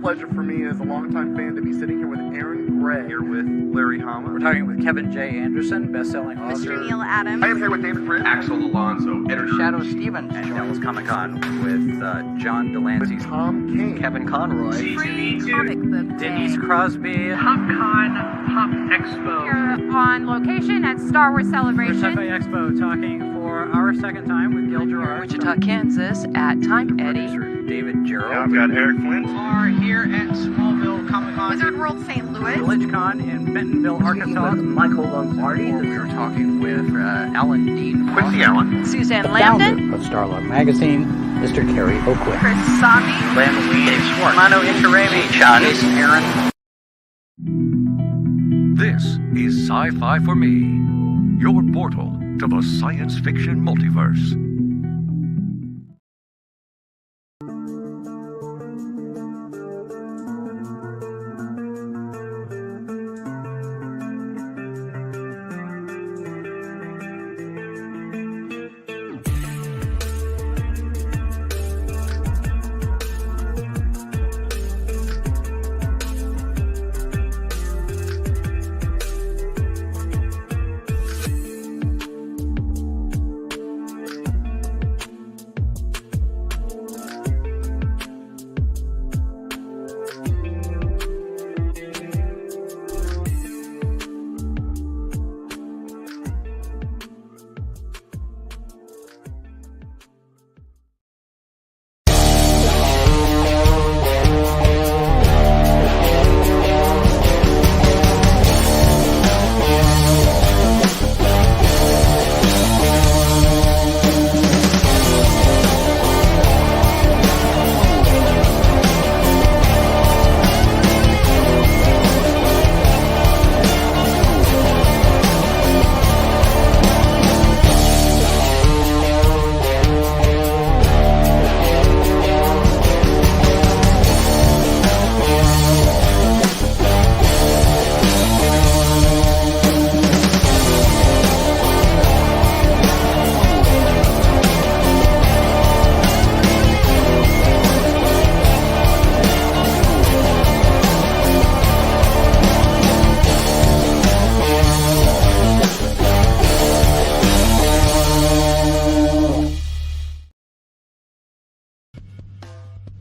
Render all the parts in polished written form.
pleasure for me as a longtime fan to be sitting here with Aaron Gray. Here with Larry Hama. We're talking with Kevin J. Anderson, best-selling author. Mr. Neil Adams. I am here with David Fritz. Axel Alonso, editor. Shadow Stevens. And Dallas Comic-Con with John Delancey. With Tom King. Kevin Conroy. Free comic book day. Denise Crosby. PopCon Pop Expo. Here on location at Star Wars Celebration. Cafe Expo, talking for our second time with Gil Gerard. Wichita, Kansas at Time Eddie. Producer David Gerald. I've got Eric Flint. Are here at Smallville Comic-Con. Wizard World St. Louis. VillageCon in Bentonville, Arkansas. Michael Lombardi. We were talking with Alan Dean. Quincy Allen. Suzanne Lambden. Of Starlog Magazine, Mr. Kerry Oakwith. Chris Sami. Len Lee. Dave Schwartz. Mano Inkarami. Jason Aaron. This is Sci-Fi for Me, your portal to the science fiction multiverse.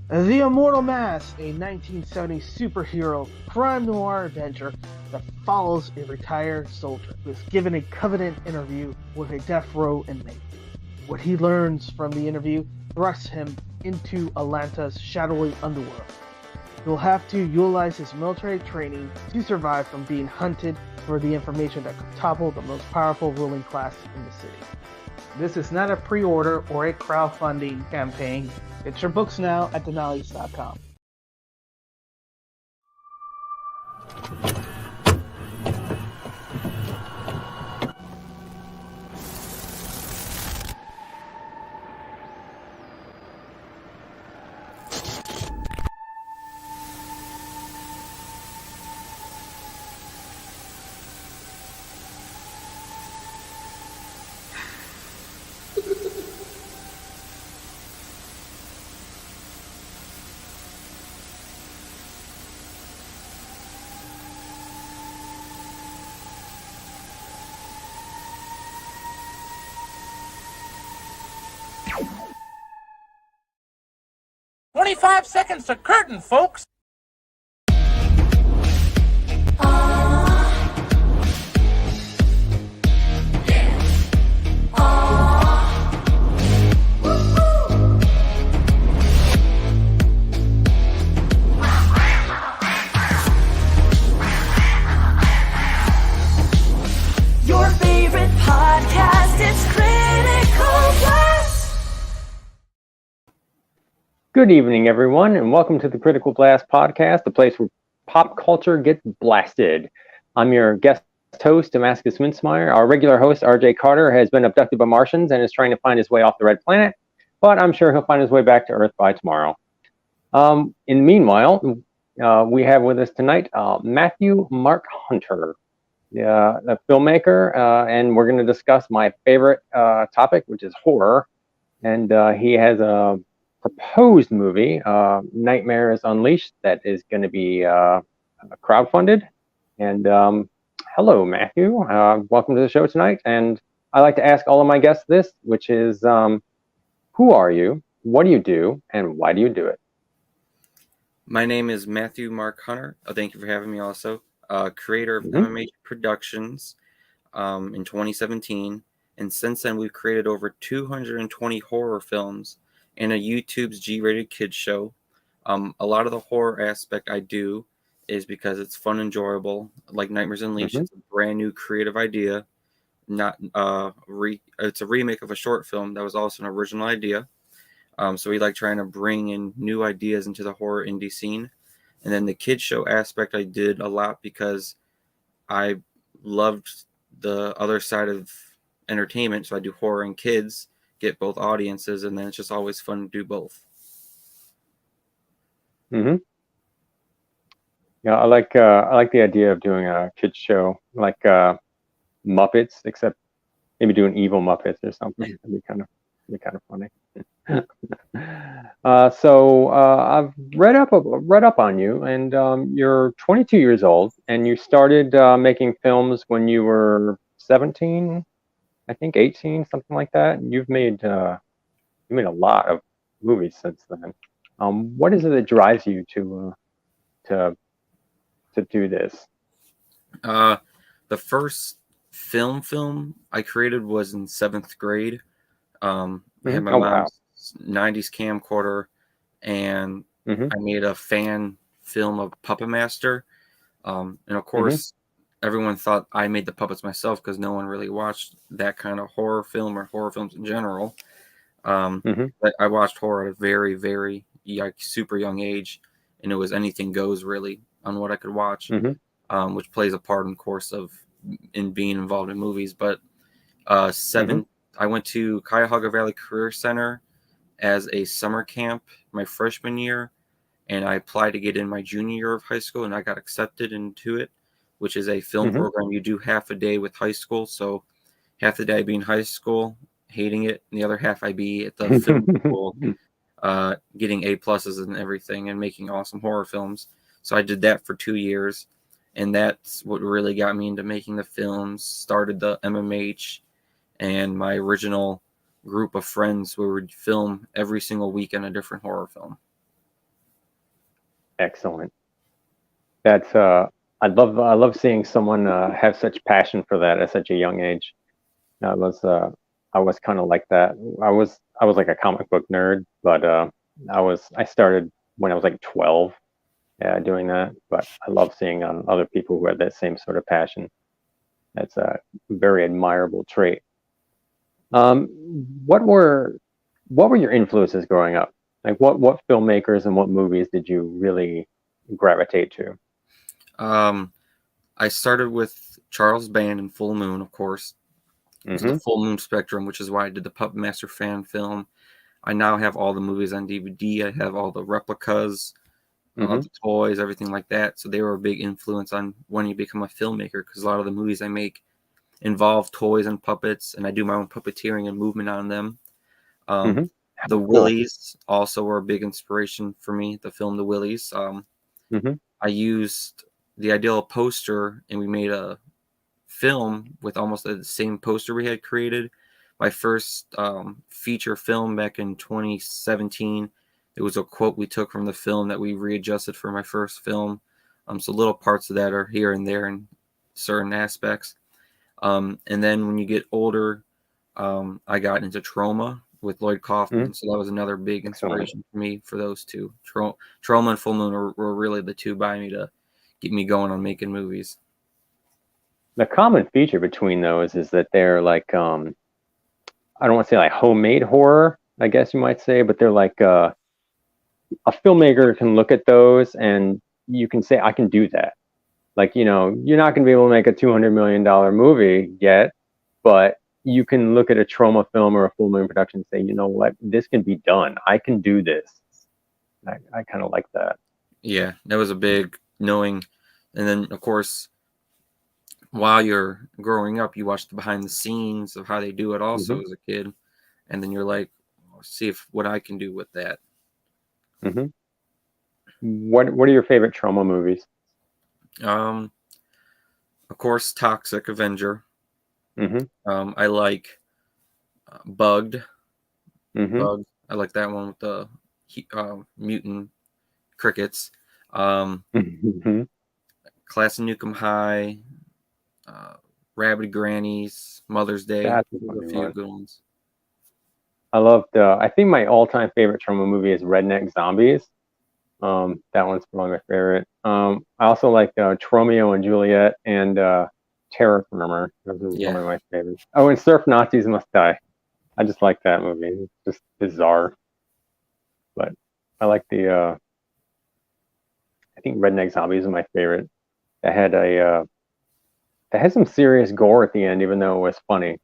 The Immortal Mask, a 1970s superhero crime noir adventure that follows a retired soldier who is given a covenant interview with a death row inmate. What he learns from the interview thrusts him into Atlanta's shadowy underworld. He'll have to utilize his military training to survive from being hunted for the information that could topple the most powerful ruling class in the city. This is not a pre-order or a crowdfunding campaign. Get your books now at denali's.com. "25 seconds to curtain, folks." Your favorite podcast is Critical Blast. Good evening, everyone, and welcome to the Critical Blast podcast, the place where pop culture gets blasted. I'm your guest host, Damascus Mincemeyer. Our regular host, RJ Carter, has been abducted by Martians and is trying to find his way off the Red Planet, but I'm sure he'll find his way back to Earth by tomorrow. In the meanwhile, we have with us tonight Matthew Mark Hunter, the filmmaker, and we're going to discuss my favorite topic, which is horror. And he has a proposed movie, Nightmares Unleashed, that is going to be crowdfunded. And hello, Matthew. Welcome to the show tonight. And I like to ask all of my guests this, which is, who are you? What do you do? And why do you do it? My name is Matthew Mark Hunter. Thank you for having me also. Creator of Mhm. MMH Productions in 2017. And since then, we've created over 220 horror films and a YouTube's G-rated kids show. A lot of the horror aspect I do is because it's fun, enjoyable. Like Nightmares Unleashed, Mhm. it's a brand new creative idea. Not it's a remake of a short film that was also an original idea. So we like trying to bring in new ideas into the horror indie scene. And then the kids show aspect I did a lot because I loved the other side of entertainment. So I do horror and kids, get both audiences, and then it's just always fun to do both. Mm-hmm. Yeah, I like the idea of doing a kids show like Muppets, except maybe doing evil Muppets or something. That'd be kind of funny. So I've read up on you, and you're 22 years old, and you started making films when you were 17, I think 18, something like that. And you've made a lot of movies since then. What is it that drives you to do this? The first film I created was in 7th grade. I had my mom's 90s camcorder, and I made a fan film of Puppet Master. And of course, everyone thought I made the puppets myself because no one really watched that kind of horror film or horror films in general. But I watched horror at a very, very super young age, and it was anything goes really on what I could watch, which plays a part, in course, in being involved in movies. But I went to Cuyahoga Valley Career Center as a summer camp my freshman year, and I applied to get in my junior year of high school, and I got accepted into it, which is a film program. You do half a day with high school, so half the day I'd be in high school hating it, and the other half I'd be at the film school getting A+ and everything and making awesome horror films. So I did that for 2 years, and that's what really got me into making the films, started the MMH, and my original group of friends who would film every single weekend a different horror film. Excellent. That's I love seeing someone have such passion for that at such a young age. I was kind of like that. I was like a comic book nerd, but I started when I was like 12, doing that. But I love seeing other people who had that same sort of passion. That's a very admirable trait. What were your influences growing up? Like what filmmakers and what movies did you really gravitate to? I started with Charles Band and Full Moon, of course. It's the Full Moon spectrum, which is why I did the Puppet Master fan film. I now have all the movies on DVD. I have all the replicas, the toys, everything like that. So they were a big influence on when you become a filmmaker, because a lot of the movies I make involve toys and puppets, and I do my own puppeteering and movement on them. The Willies also were a big inspiration for me, the film The Willies. I used the ideal poster, and we made a film with almost the same poster we had created. My first feature film back in 2017, it was a quote we took from the film that we readjusted for my first film. So little parts of that are here and there in certain aspects. And then when you get older, I got into Trauma with Lloyd Kaufman. So that was another big inspiration for me for those two. Trauma and Full Moon were really the two by me to get me going on making movies. The common feature between those is that they're like, I don't want to say like homemade horror, I guess you might say, but they're like a filmmaker can look at those and you can say, I can do that. Like, you're not going to be able to make a $200 million movie yet, but you can look at a Trauma film or a Full Moon production and say, you know what, this can be done. I can do this. I kind of like that. Yeah, that was a big knowing. And then, of course, while you're growing up, you watch the behind the scenes of how they do it also as a kid. And then you're like, see what I can do with that. Mm-hmm. What are your favorite Troma movies? Of course, Toxic Avenger. Mm-hmm. I like Bugged. Mm-hmm. Bugged. I like that one with the mutant crickets. Mm-hmm. Class of Nukem High. Rabbit Grannies. Mother's Day. That's a Those funny are a few one. good ones. I loved. I think my all-time favorite Troma movie is Redneck Zombies. That one's probably my favorite. I also like Tromeo and Juliet and Terror Murmur. Those are one of my favorites. Oh, and Surf Nazis Must Die. I just like that movie. It's just bizarre. But I like I think Redneck Zombies is my favorite. That had some serious gore at the end, even though it was funny.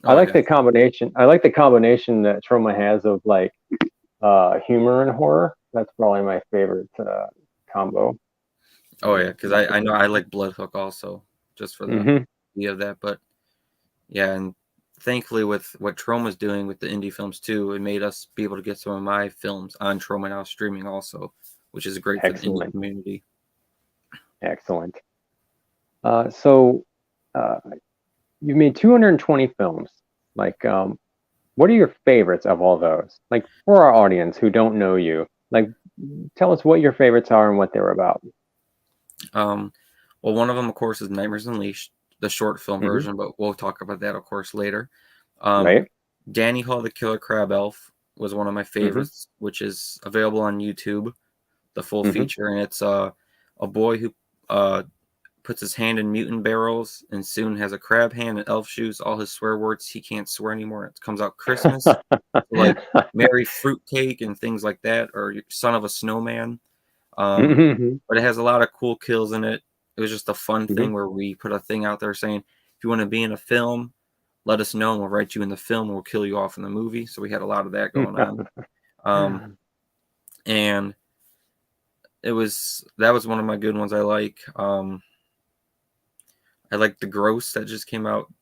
I like the combination. I like the combination that Troma has of like humor and horror. That's probably my favorite combo. Oh yeah, because I know I like Bloodhook also, just for the idea of that. But yeah, and thankfully with what Troma's doing with the indie films too, it made us be able to get some of my films on Troma now streaming also, which is great for the indie community. Excellent. So you've made 220 films. Like, what are your favorites of all those? Like, for our audience who don't know you, like, tell us what your favorites are and what they're about. Well, one of them, of course, is Nightmares Unleashed, the short film version, but we'll talk about that, of course, later. Right. Danny Hall, the Killer Crab Elf was one of my favorites, which is available on YouTube, the full feature, and it's a boy who puts his hand in mutant barrels and soon has a crab hand and elf shoes. All his swear words, he can't swear anymore. It comes out Christmas, like Merry Fruitcake and things like that, or Son of a Snowman. But it has a lot of cool kills in it. It was just a fun thing where we put a thing out there saying, if you want to be in a film, let us know and we'll write you in the film and we'll kill you off in the movie. So we had a lot of that going on. And that was one of my good ones I like. I like The Gross that just came out,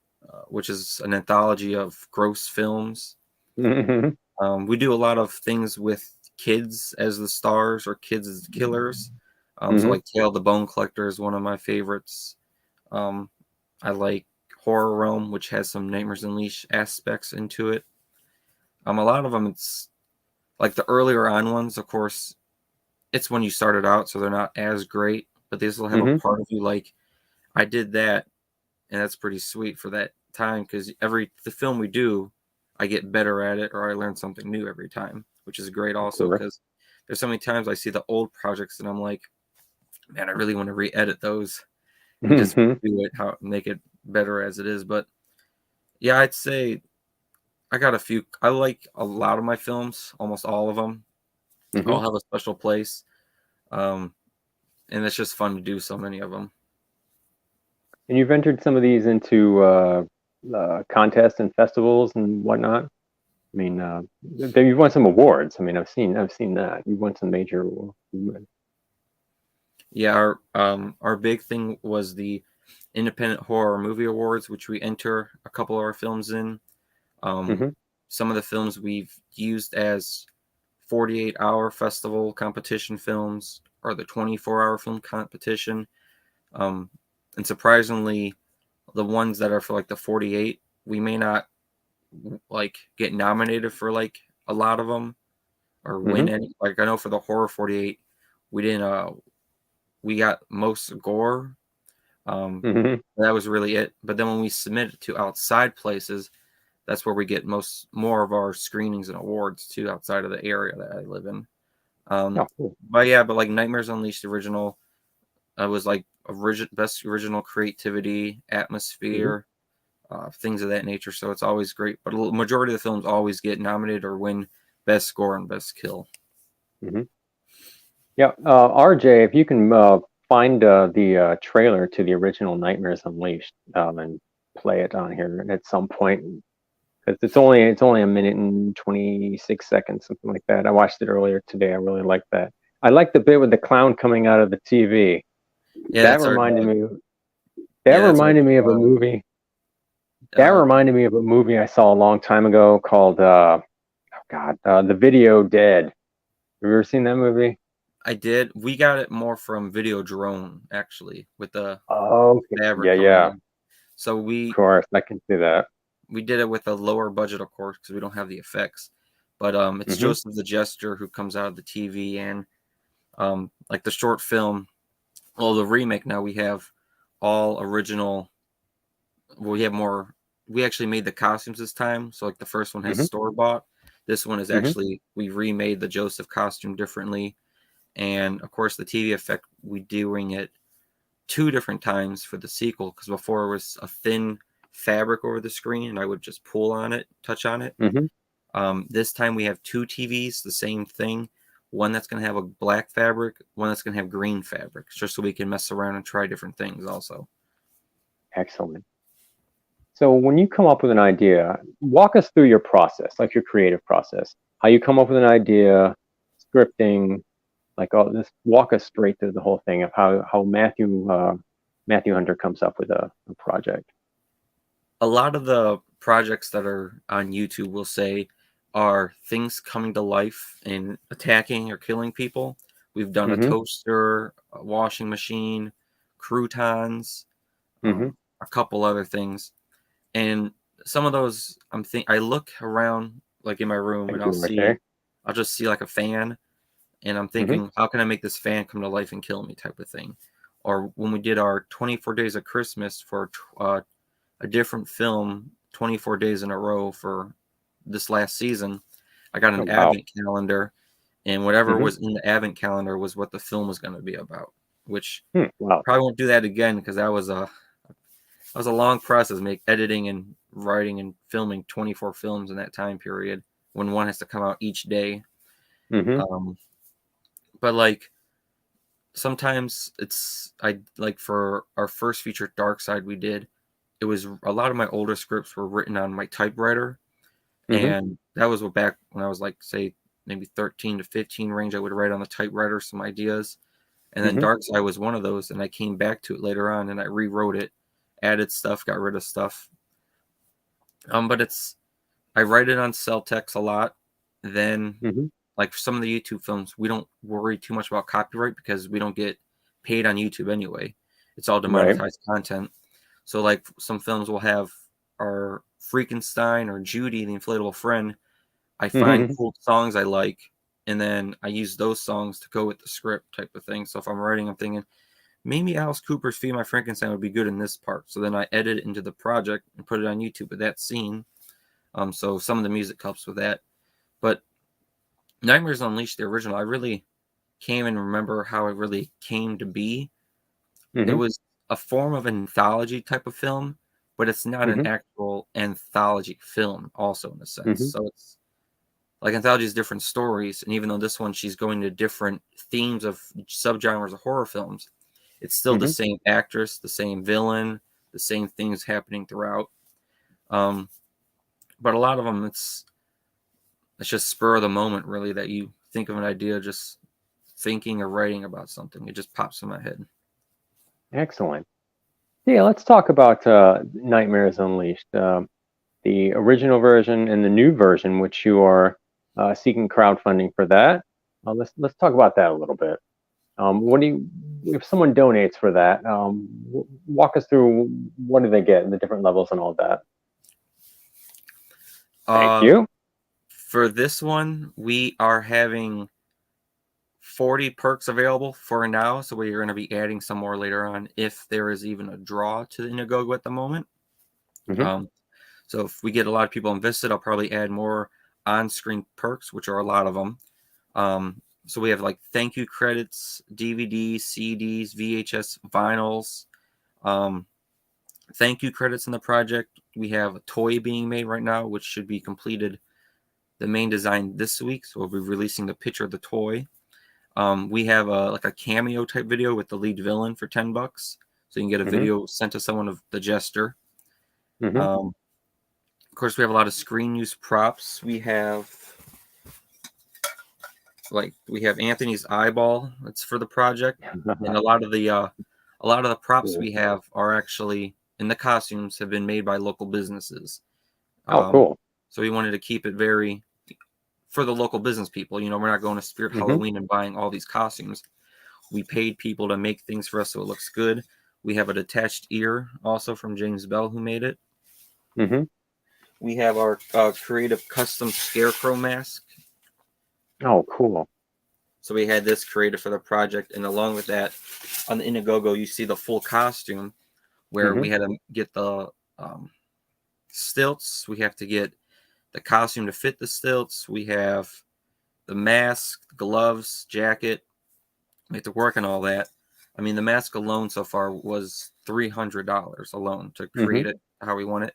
which is an anthology of gross films. We do a lot of things with kids as the stars or kids as the killers. So like Tale of the Bone Collector is one of my favorites. I like Horror Realm, which has some Nightmares Unleashed aspects into it. A lot of them, it's like the earlier on ones, of course, it's when you started out, so they're not as great, but they still have a part of you like, I did that, and that's pretty sweet for that time, because the film we do, I get better at it, or I learn something new every time, which is great also, because there's so many times I see the old projects and I'm like, man, I really want to re-edit those and just do it, make it better as it is. But yeah, I'd say I got a few. I like a lot of my films, almost all of them. All have a special place. And it's just fun to do so many of them. And you've entered some of these into contests and festivals and whatnot. I mean, you've won some awards. I mean, I've seen that. You've won some major awards. Yeah, our big thing was the Independent Horror Movie Awards, which we enter a couple of our films in. Some of the films we've used as 48-hour festival competition films or the 24-hour film competition. And surprisingly, the ones that are for like the 48, we may not like get nominated for like a lot of them or win any. Like I know for the Horror 48, we didn't. We got most gore. That was really it. But then when we submit it to outside places, that's where we get more of our screenings and awards too, outside of the area that I live in. But like Nightmares Unleashed original, was like best original creativity, atmosphere, things of that nature. So it's always great. But a majority of the films always get nominated or win best score and best kill. Yeah, RJ, if you can find the trailer to the original Nightmares Unleashed and play it on here at some point, because it's only a minute and 26 seconds, something like that. I watched it earlier today. I really liked that. I like the bit with the clown coming out of the TV. Yeah, that reminded me. That reminded me of a movie. That reminded me of a movie I saw a long time ago called The Video Dead. you ever seen that movie? I did. We got it more from Videodrome, actually, with the fabric yeah, coming yeah. in. So Of course, I can see that. we did it with a lower budget, of course, because we don't have the effects. But it's Joseph the Jester who comes out of the TV, and like the short film, well, the remake now, we have all original. Well, we have more. We actually made the costumes this time. So like the first one has store bought. This one is actually, we remade the Joseph costume differently. And of course, the TV effect, we doing it 2 different times for the sequel, because before it was a thin fabric over the screen and I would just pull on it, touch on it. This time we have 2 TVs, the same thing. One that's going to have a black fabric, one that's going to have green fabric, just so we can mess around and try different things also. Excellent. So when you come up with an idea, walk us through your process, like your creative process, how you come up with an idea, scripting, like all this. Walk us straight through the whole thing of how Matthew Hunter comes up with a project. A lot of the projects that are on YouTube, will say, are things coming to life and attacking or killing people. We've done a toaster, a washing machine, croutons, a couple other things. And some of those, I look around like in my room and I'll just see like a fan, and I'm thinking, how can I make this fan come to life and kill me, type of thing. Or when we did our 24 Days of Christmas for a different film, 24 days in a row for this last season, I got an advent calendar, and whatever was in the advent calendar was what the film was going to be about, which probably won't do that again, because that was a long process, editing and writing and filming 24 films in that time period, when one has to come out each day. But like sometimes for our first feature, Dark Side, we did, it was a lot of my older scripts were written on my typewriter. And that was back when I was like, say, maybe 13 to 15 range. I would write on the typewriter some ideas. And then Dark Side was one of those. And I came back to it later on and I rewrote it, added stuff, got rid of stuff. But I write it on cell text a lot. Then, like some of the YouTube films, we don't worry too much about copyright because we don't get paid on YouTube anyway. It's all demonetized content. So like some films will have our Freakenstein or Judy, the Inflatable Friend. I find cool songs I like, and then I use those songs to go with the script, type of thing. So if I'm writing, I'm thinking, maybe Alice Cooper's Feed My Frankenstein would be good in this part. So then I edit it into the project and put it on YouTube with that scene. So some of the music helps with that. But Nightmares Unleashed, the original, I really can't even remember how it really came to be. It was a form of anthology type of film, but it's not an actual anthology film also, in a sense. So it's like anthology is different stories. And even though this one, she's going to different themes of subgenres of horror films, it's still the same actress, the same villain, the same things happening throughout. But a lot of them, it's just spur of the moment, really, that you think of an idea, just thinking or writing about something. It just pops in my head. Excellent. Yeah, let's talk about Nightmares Unleashed, the original version and the new version, which you are seeking crowdfunding for that. Let's talk about that a little bit. If someone donates for that, walk us through what do they get and the different levels and all that. Thank you. For this one, we are having 40 perks available for now, so we're going to be adding some more later on if there is even a draw to the Indiegogo at the moment. So if we get a lot of people invested, I'll probably add more on-screen perks, which are a lot of them. So we have like thank you credits, DVDs, CDs, VHS, vinyls, thank you credits in the project. We have a toy being made right now, which should be completed, the main design, this week. So we'll be releasing the picture of the toy. We have a cameo type video with the lead villain for $10. So you can get a video sent to someone of the Jester. Of course, we have a lot of screen use props. We have Anthony's eyeball. That's for the project, and a lot of the props we have are actually in the costumes have been made by local businesses. Cool. So we wanted to keep it very for the local business people. You know, we're not going to Spirit Halloween and buying all these costumes. We paid people to make things for us so it looks good. We have a detached ear also from James Bell, who made it. We have our creative custom scarecrow mask. Oh, cool. So we had this created for the project, and along with that, on the Indiegogo, you see the full costume, where we had to get the stilts. We have to get the costume to fit the stilts. We have the mask, gloves, jacket. We have to work on all that. I mean, the mask alone so far was $300 alone to create it how we want it.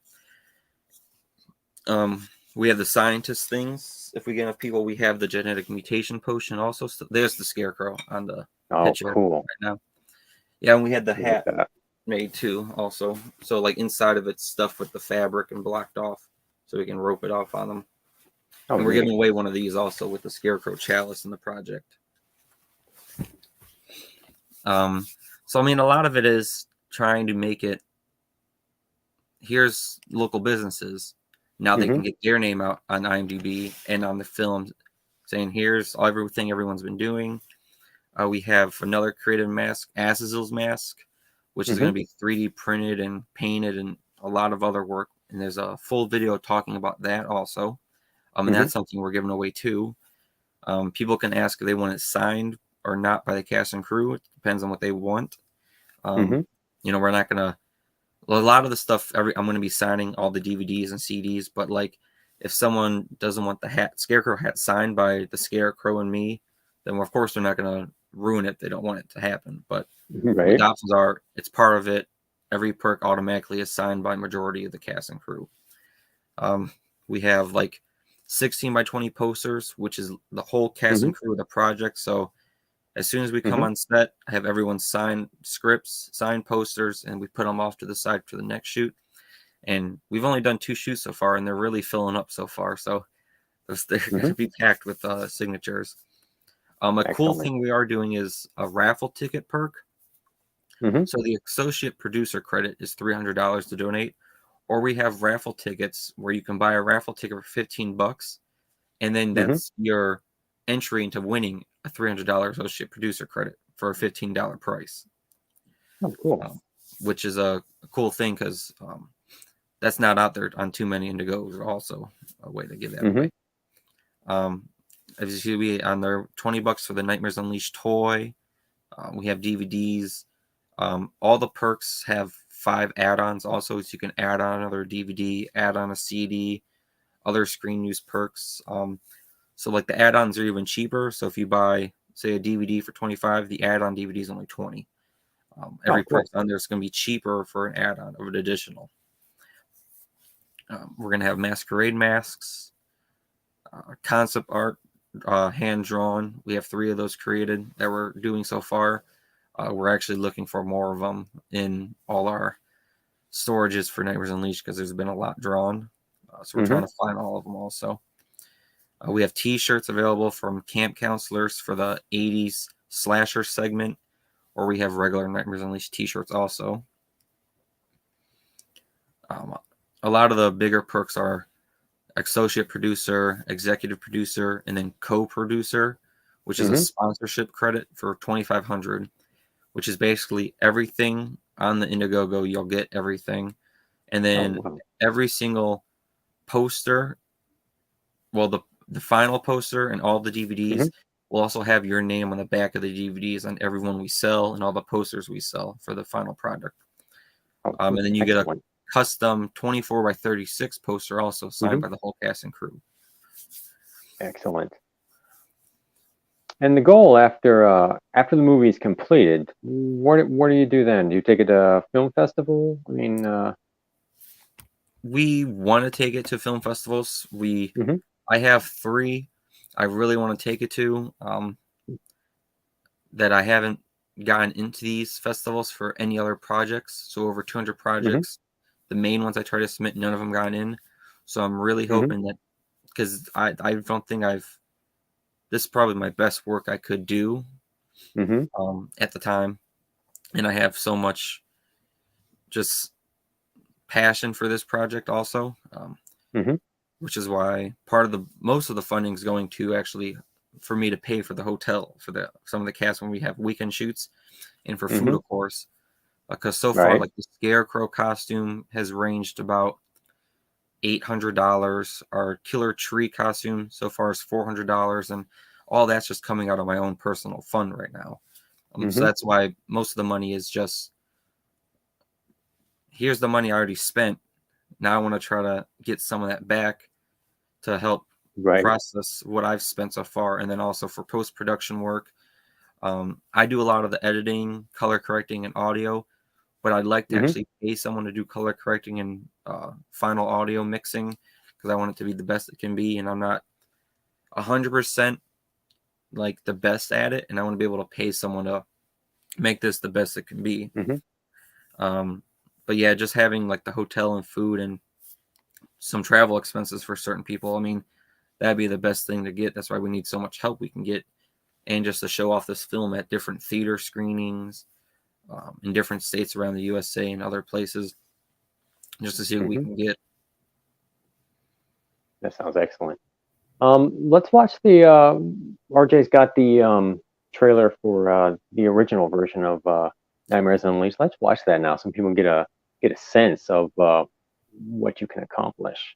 We have the scientist things. If we get enough people, we have the genetic mutation potion also. There's the scarecrow on the picture right now. Yeah, and we had the hat made too also. So like inside of it's stuff with the fabric and blocked off so we can rope it off on them. And we're giving away one of these also with the scarecrow chalice in the project. So I mean, a lot of it is trying to make it, here's local businesses. Now they can get their name out on IMDb and on the film, saying here's everything everyone's been doing. We have another creative mask, Azazil's mask, which is going to be 3D printed and painted and a lot of other work. And there's a full video talking about that also. And that's something we're giving away too. People can ask if they want it signed or not by the cast and crew. It depends on what they want. You know, we're not going to, a lot of the stuff, I'm going to be signing all the DVDs and CDs, but like if someone doesn't want the scarecrow hat signed by the scarecrow and me, then of course they're not going to ruin it. They don't want it to happen. But the options are, it's part of it. Every perk automatically is signed by majority of the cast and crew. We have like 16 by 20 posters, which is the whole cast and crew of the project. So as soon as we come on set, I have everyone sign scripts, sign posters, and we put them off to the side for the next shoot. And we've only done 2 shoots so far, and they're really filling up so far. So they're going to be packed with signatures. A cool thing we are doing is a raffle ticket perk. So the associate producer credit is $300 to donate, or we have raffle tickets where you can buy a raffle ticket for $15, and then that's your entry into winning a $300 associate producer credit for a $15 price. Oh, cool. Which is a cool thing because that's not out there on too many Indigos. Also a way to give that away. As you see, we on there $20 for the Nightmares Unleashed toy. We have DVDs. All the perks have 5 add-ons also, so you can add on another DVD, add on a CD, other screen use perks. So like the add-ons are even cheaper. So if you buy, say, a DVD for $25, the add-on DVD is only $20. Every price on there is going to be cheaper for an add-on of an additional. We're going to have masquerade masks, concept art, hand-drawn. We have 3 of those created that we're doing so far. We're actually looking for more of them in all our storages for Nightmares Unleashed because there's been a lot drawn. So we're trying to find all of them also. We have T-shirts available from camp counselors for the 80s slasher segment, or we have regular Nightmares Unleashed T-shirts also. A lot of the bigger perks are associate producer, executive producer, and then co-producer, which is a sponsorship credit for $2,500, which is basically everything on the Indiegogo. You'll get everything, and then every single poster, well, the final poster and all the DVDs will also have your name on the back of the DVDs on every one we sell and all the posters we sell for the final product. And then you get a custom 24 by 36 poster also signed by the whole cast and crew. Excellent. And the goal after the movie is completed, what do you do then? Do you take it to a film festival? I mean, we want to take it to film festivals. I have 3 I really want to take it to that I haven't gotten into these festivals for any other projects. So over 200 projects. The main ones I try to submit, none of them got in. So I'm really hoping that, because I don't think this is probably my best work I could do at the time. And I have so much just passion for this project also. which is why most of the funding is going to actually for me to pay for the hotel for some of the cast when we have weekend shoots, and for food, of course. Because so far, like the Scarecrow costume has ranged about $800. Our Killer Tree costume so far is $400, and all that's just coming out of my own personal fund right now. So that's why most of the money is just, here's the money I already spent. Now I want to try to get some of that back to help process what I've spent so far, and then also for post-production work. I do a lot of the editing, color correcting, and audio, but I'd like to actually pay someone to do color correcting and final audio mixing, because I want it to be the best it can be, and I'm not 100% like the best at it, and I want to be able to pay someone to make this the best it can be. But yeah, just having like the hotel and food and some travel expenses for certain people, I mean, that'd be the best thing to get. That's why we need so much help we can get, and just to show off this film at different theater screenings in different states around the USA and other places, just to see what we can get. That sounds excellent. Let's watch the RJ's got the trailer for the original version of Nightmares Unleashed. Let's watch that now so people get a sense of what you can accomplish.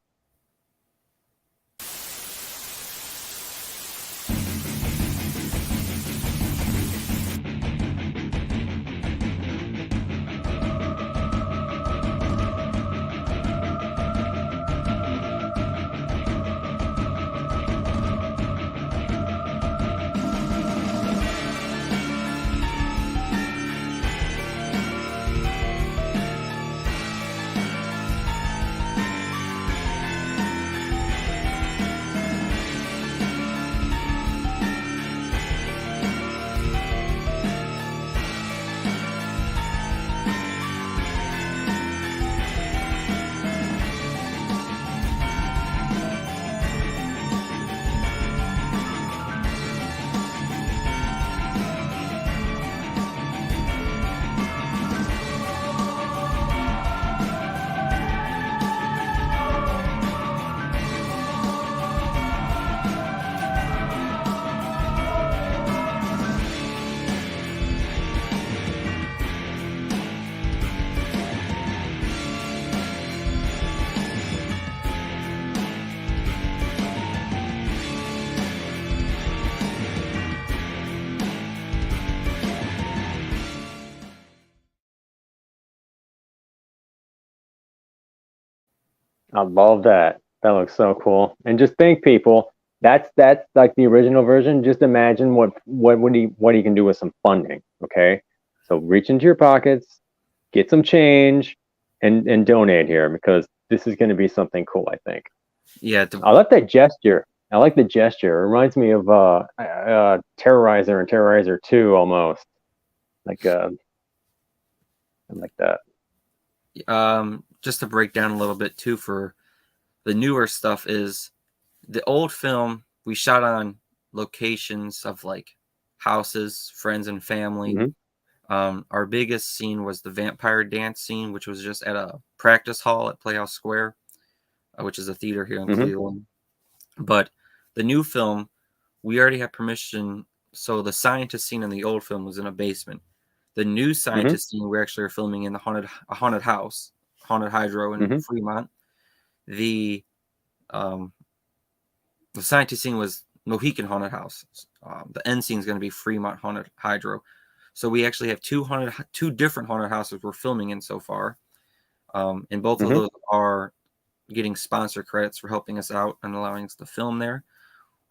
I love that. That looks so cool. And just think, people, that's like the original version. Just imagine what he can do with some funding. Okay, so reach into your pockets, get some change, and donate here, because this is going to be something cool, I think. Yeah, I like that gesture. I like the gesture. It reminds me of Terrorizer and Terrorizer 2 almost. Like I like that. Just to break down a little bit too, for the newer stuff, is the old film we shot on locations of like houses, friends, and family. Our biggest scene was the vampire dance scene, which was just at a practice hall at Playhouse Square, which is a theater here in Cleveland. But the new film, we already have permission. So the scientist scene in the old film was in a basement. The new scientist scene, we actually are filming in a haunted house, Haunted Hydro in Fremont. The scientist scene was Mohican Haunted House. The end scene is going to be Fremont Haunted Hydro. So we actually have two different haunted houses we're filming in so far. And both of those are getting sponsor credits for helping us out and allowing us to film there.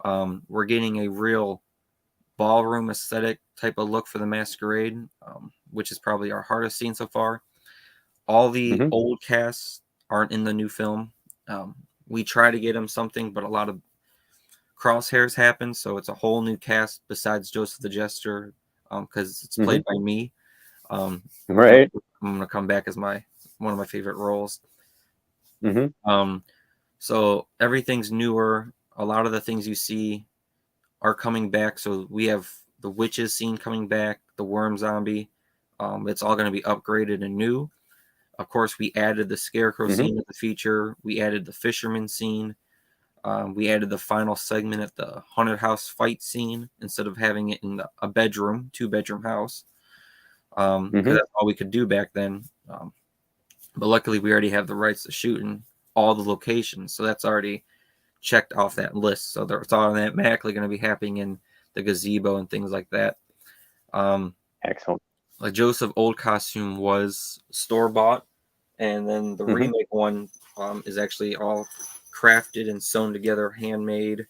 We're getting a real ballroom aesthetic type of look for the masquerade, which is probably our hardest scene so far. All the old casts aren't in the new film. We try to get them something, but a lot of crosshairs happen, so it's a whole new cast besides Joseph the Jester, because it's played by me. Right. I'm gonna come back as one of my favorite roles. So everything's newer. A lot of the things you see are coming back. So we have the witches scene coming back, the worm zombie. It's all going to be upgraded and new. Of course, we added the scarecrow scene to the feature. We added the fisherman scene. We added the final segment at the haunted house fight scene instead of having it in a bedroom, 2-bedroom house. Because that's all we could do back then. But luckily, we already have the rights to shoot in all the locations, so that's already checked off that list. So it's automatically going to be happening in the gazebo and things like that. Excellent. Like Joseph old costume was store bought, and then the remake one is actually all crafted and sewn together, handmade.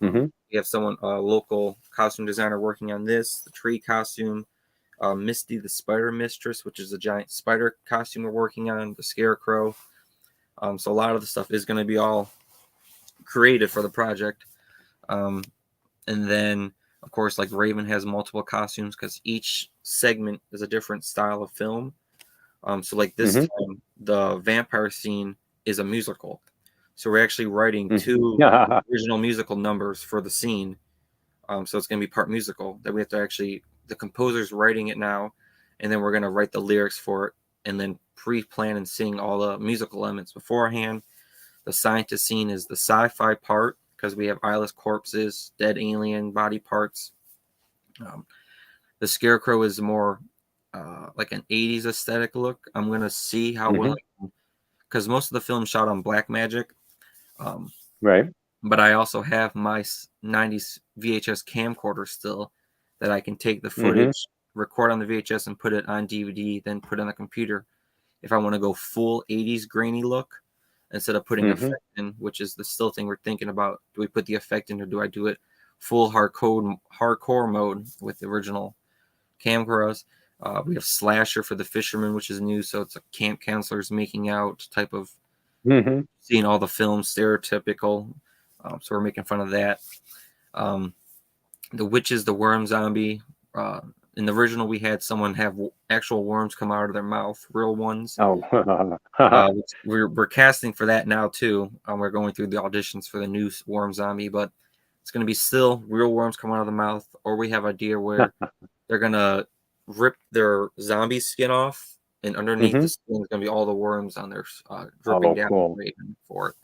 We have someone, a local costume designer, working on this. The tree costume, Misty the Spider Mistress, which is a giant spider costume we're working on. The Scarecrow. So a lot of the stuff is going to be all created for the project. And then, of course, like Raven has multiple costumes because each segment is a different style of film. So like this time, the vampire scene is a musical. So we're actually writing 2 original musical numbers for the scene. So it's going to be part musical that we have to actually, the composer's writing it now, and then we're going to write the lyrics for it and then pre-plan and sing all the musical elements beforehand. The scientist scene is the sci-fi part because we have eyeless corpses, dead alien body parts. The Scarecrow is more like an 80s aesthetic look. I'm going to see how well, because most of the film shot on Blackmagic. Right. But I also have my 90s VHS camcorder still that I can take the footage, record on the VHS, and put it on DVD, then put it on the computer. If I want to go full 80s grainy look, instead of putting effect in, which is the still thing we're thinking about. Do we put the effect in, or do I do it full hardcore mode with the original camcorders? We have Slasher for the Fisherman, which is new, so it's a camp counselors making out type of seeing all the films stereotypical. So we're making fun of that. The Witches, the Worm Zombie. In the original, we had someone have actual worms come out of their mouth, real ones. We're casting for that now too. We're going through the auditions for the new Worm Zombie, but it's going to be still real worms come out of the mouth. Or we have an idea where they're going to rip their zombie skin off, and underneath the skin is going to be all the worms on their dripping down for it.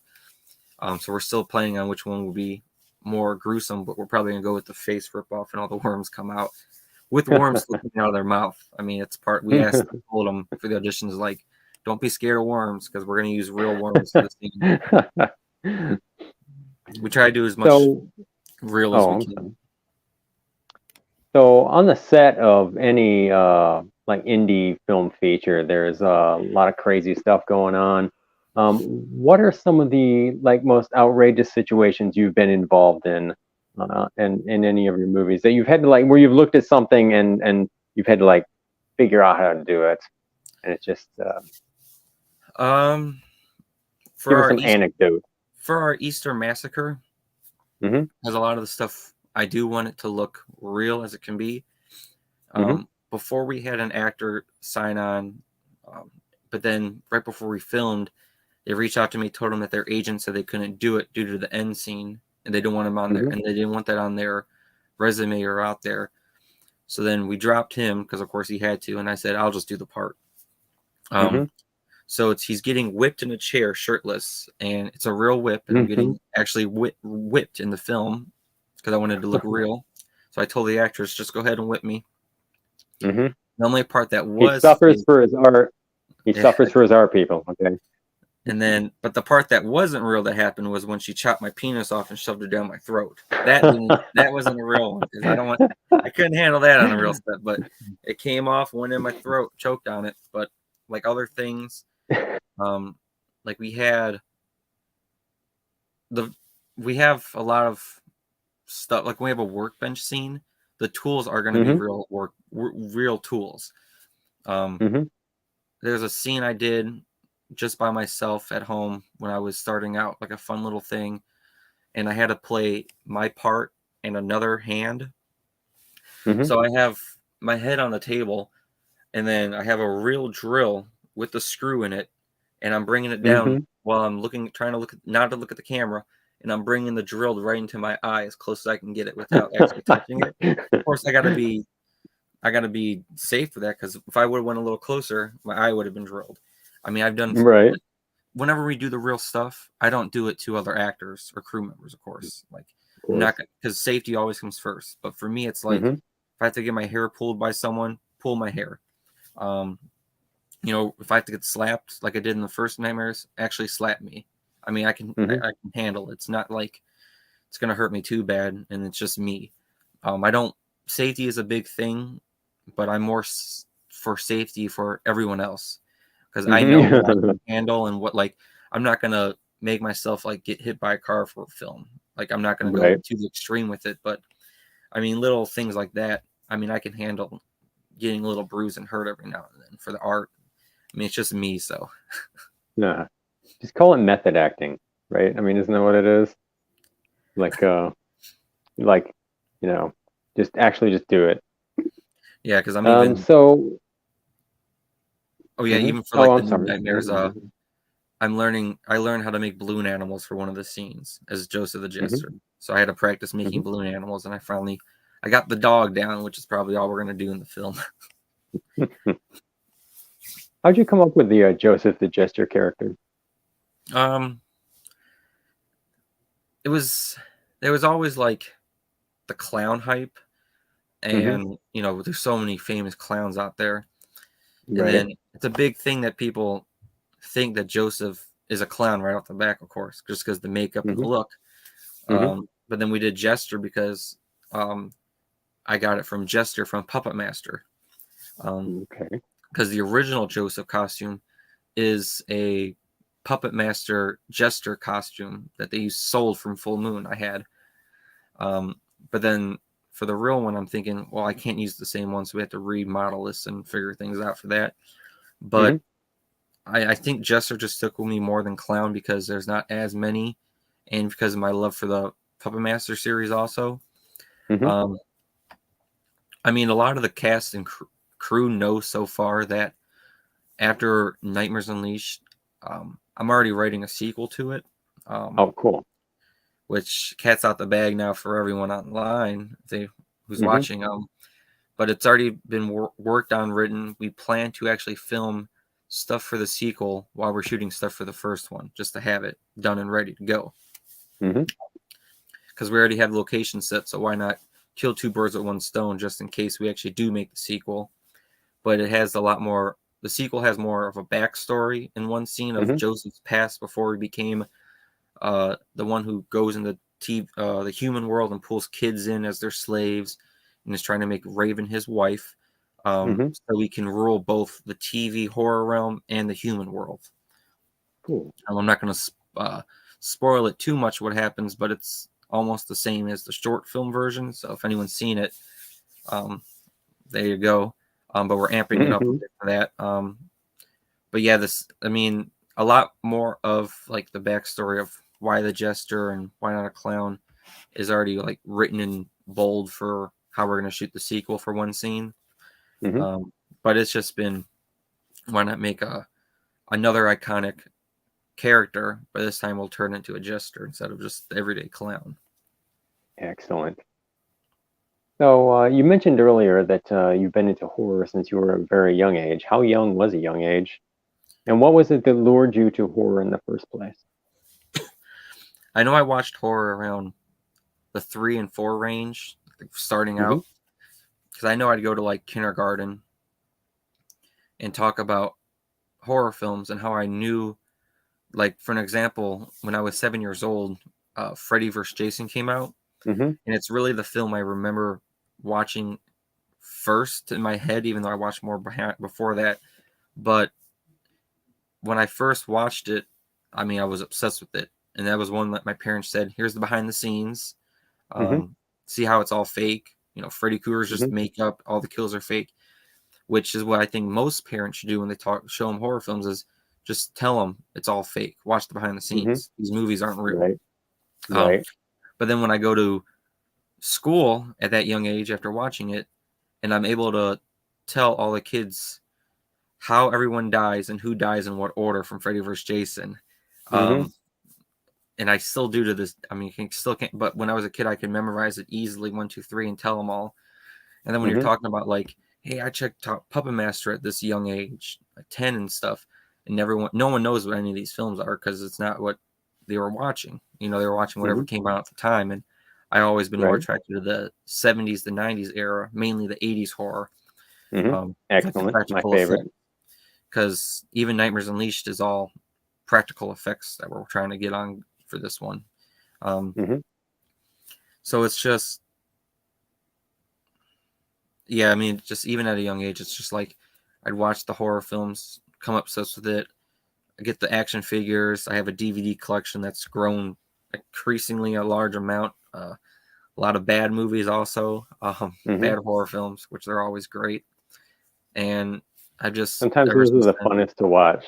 So we're still planning on which one will be more gruesome, but we're probably going to go with the face rip off and all the worms come out with worms coming out of their mouth. I mean, it's part, we told them for the auditions, like, don't be scared of worms because we're going to use real worms for the scene. We try to do as much real as we can. So on the set of any like indie film feature, there's a lot of crazy stuff going on. What are some of the like most outrageous situations you've been involved in any of your movies that you've had to like, where you've looked at something and you've had to like figure out how to do it, and it's just give us some anecdote for our Easter Massacre. Has a lot of the stuff I do want it to look real as it can be. Before we had an actor sign on, but then right before we filmed, they reached out to me, told them that their agent said they couldn't do it due to the end scene, and they don't want him on there, and they didn't want that on their resume or out there. So then we dropped him because, of course, he had to, and I said, I'll just do the part. So he's getting whipped in a chair, shirtless, and it's a real whip, and I'm getting actually whipped in the film because I wanted to look real. So I told the actress, just go ahead and whip me. The only part that was... He suffers for his art. He suffers for his art, people. Okay. And then, but the part that wasn't real that happened was when she chopped my penis off and shoved it down my throat. That wasn't a real one because I couldn't handle that on a real set. But it came off, went in my throat, choked on it. But like other things, like we have a lot of stuff. Like we have a workbench scene. The tools are going to be real tools. There's a scene I did just by myself at home when I was starting out, like a fun little thing, and I had to play my part and another hand. So I have my head on the table, and then I have a real drill with the screw in it, and I'm bringing it down while I'm trying to look, not to look at the camera, and I'm bringing the drill right into my eye as close as I can get it without actually touching it. Of course, I got to be safe for that, because if I would have went a little closer, my eye would have been drilled. I mean, I've done whenever we do the real stuff, I don't do it to other actors or crew members, of course. Like, not because safety always comes first. But for me, it's like if I have to get my hair pulled by someone, pull my hair. You know, if I have to get slapped like I did in the first Nightmares, actually slap me. I mean, I can handle it. It's not like it's gonna hurt me too bad, and it's just me. I don't. Safety is a big thing, but I'm more for safety for everyone else because I know what I can handle and what, like, I'm not gonna make myself like get hit by a car for a film. Like, I'm not gonna go to the extreme with it. But I mean, little things like that. I mean, I can handle getting a little bruised and hurt every now and then for the art. I mean, it's just me, so. Nah, just call it method acting, right? I mean, isn't that what it is? Like, you know, just do it. Yeah, because I'm even. So. Oh yeah, even for like the Nightmares, I learned how to make balloon animals for one of the scenes as Joseph the Jester. So I had to practice making balloon animals, and I got the dog down, which is probably all we're gonna do in the film. How'd you come up with the Joseph the Jester character? There was always like the clown hype, and you know, there's so many famous clowns out there, and then it's a big thing that people think that Joseph is a clown right off the back, of course, just because the makeup and the look. But then we did Jester because I got it from Jester from Puppet Master. Because the original Joseph costume is a Puppet Master Jester costume that they sold from Full Moon. I had, but then for the real one, I'm thinking, well, I can't use the same one, so we have to remodel this and figure things out for that. But I think Jester just took with me more than clown because there's not as many, and because of my love for the Puppet Master series also. I mean, a lot of the cast and crew know so far that after Nightmares Unleashed, I'm already writing a sequel to it. Cool. Which cat's out the bag now for everyone online who's watching. But it's already been worked on, written. We plan to actually film stuff for the sequel while we're shooting stuff for the first one, just to have it done and ready to go. Because we already have the location set, so why not kill two birds with one stone just in case we actually do make the sequel. But it has a lot more. The sequel has more of a backstory in one scene of Joseph's past before he became the one who goes in the human world and pulls kids in as their slaves and is trying to make Raven his wife, so he can rule both the TV horror realm and the human world. Cool. I'm not going to spoil it too much what happens, but it's almost the same as the short film version. So if anyone's seen it, there you go. But we're amping it up a bit for that. But yeah, a lot more of like the backstory of why the Jester and why not a clown is already like written in bold for how we're going to shoot the sequel for one scene. But it's just been, why not make another iconic character, but this time we'll turn into a Jester instead of just the everyday clown. Excellent. So you mentioned earlier that you've been into horror since you were a very young age. How young was a young age? And what was it that lured you to horror in the first place? I know I watched horror around the 3 and 4 range, starting out, because I know I'd go to like kindergarten and talk about horror films and how I knew, like, for an example, when I was 7 years old, Freddy vs. Jason came out, and it's really the film I remember watching first in my head, even though I watched more before that. But when I first watched it, I mean, I was obsessed with it. And that was one that my parents said, here's the behind the scenes. See how it's all fake. You know, Freddy Krueger's just makeup. All the kills are fake. Which is what I think most parents should do when they show them horror films, is just tell them it's all fake. Watch the behind the scenes. These movies aren't real. Right. But then when I go to school at that young age after watching it, and I'm able to tell all the kids how everyone dies and who dies in what order from Freddy vs. Jason. And I still do to this. I mean, still can't. But when I was a kid, I could memorize it easily, 1, 2, 3, and tell them all. And then when you're talking about like, hey, I checked Puppet Master at this young age, like 10 and stuff, and no one knows what any of these films are because it's not what they were watching. They were watching whatever came out at the time, and I always been more attracted to the 70s, the 90s era, mainly the 80s horror. Excellent, my favorite. Because even Nightmares Unleashed is all practical effects that we're trying to get on for this one. So it's just, yeah, I mean, just even at a young age, it's just like I'd watch the horror films, come obsessed with it. I get the action figures. I have a DVD collection that's grown increasingly a large amount. A lot of bad movies also, bad horror films, which they're always great. And I just sometimes those are the funnest to watch.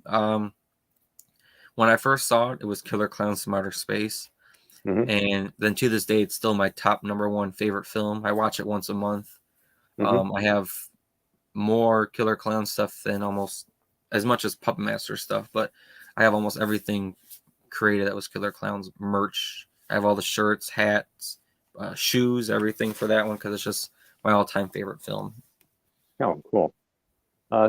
When I first saw it, it was Killer Clowns from Outer Space. And then to this day, it's still my top #1 favorite film. I watch it once a month. I have more Killer Clown stuff than almost as much as Puppet Master stuff, but I have almost everything created that was Killer Clowns merch. I have all the shirts, hats, shoes, everything for that one because it's just my all-time favorite film. Oh, cool.